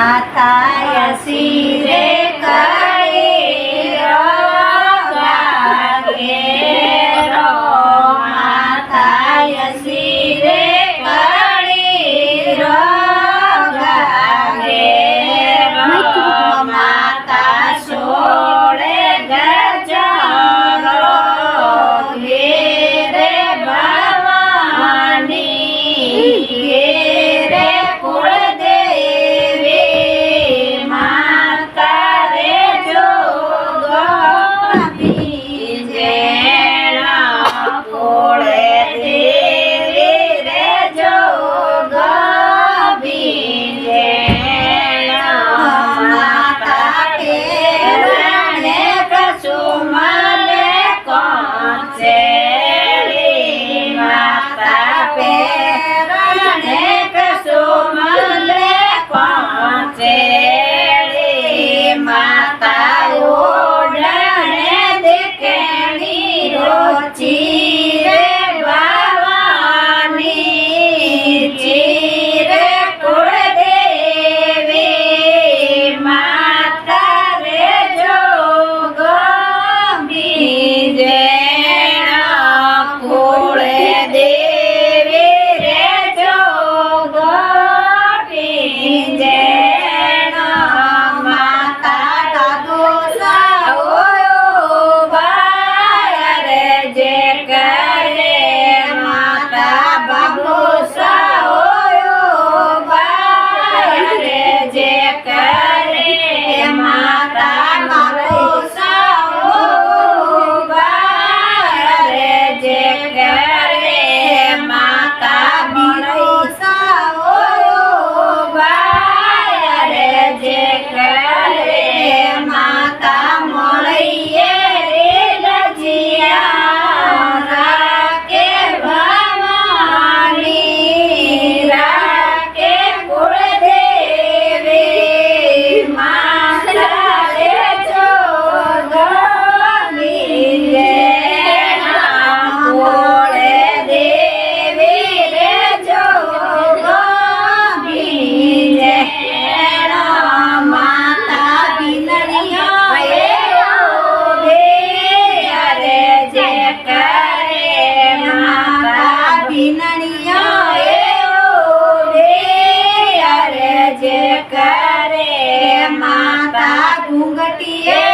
માથાય શિરે કરી ઘેરો માથાય શિરે કરી ઘેરો માતા સોળે ગજરો ઘેરે ભવાની ઘેરે કુળદેવી માતા રે જોગ બીજેણા કુળદેવી રે જોગ બીજેણા માતા કેરણે કસુમલે કોચેડી માતા પેરણે કસુમલે કોચેડી માતા ઓડણે દેખેણી રોચી રે ભવાની ચીરે કુળદેવી માતા રે જોગ બીજેણા કુળદેવી રે જોગ બીજેણા માતા દાદો સાઓ બાય રે જે કરે માતા બાબો સાઓ બાય રે જે કરે માતા મારો સાઓ બાય રે જે કરે માતા મારો સાઓ બાય રે જે કરે માતા મળીએ રે લજિયા રાકે ભવાની રાકે કુળદેવી માતા રે જોગ બીજેણા કુળદેવી રે જોગ બીજેણા માતા બિનરિયા રે જે કરે માતા બિનરિયા રે જે કરે માતા ઘૂંઘટીએ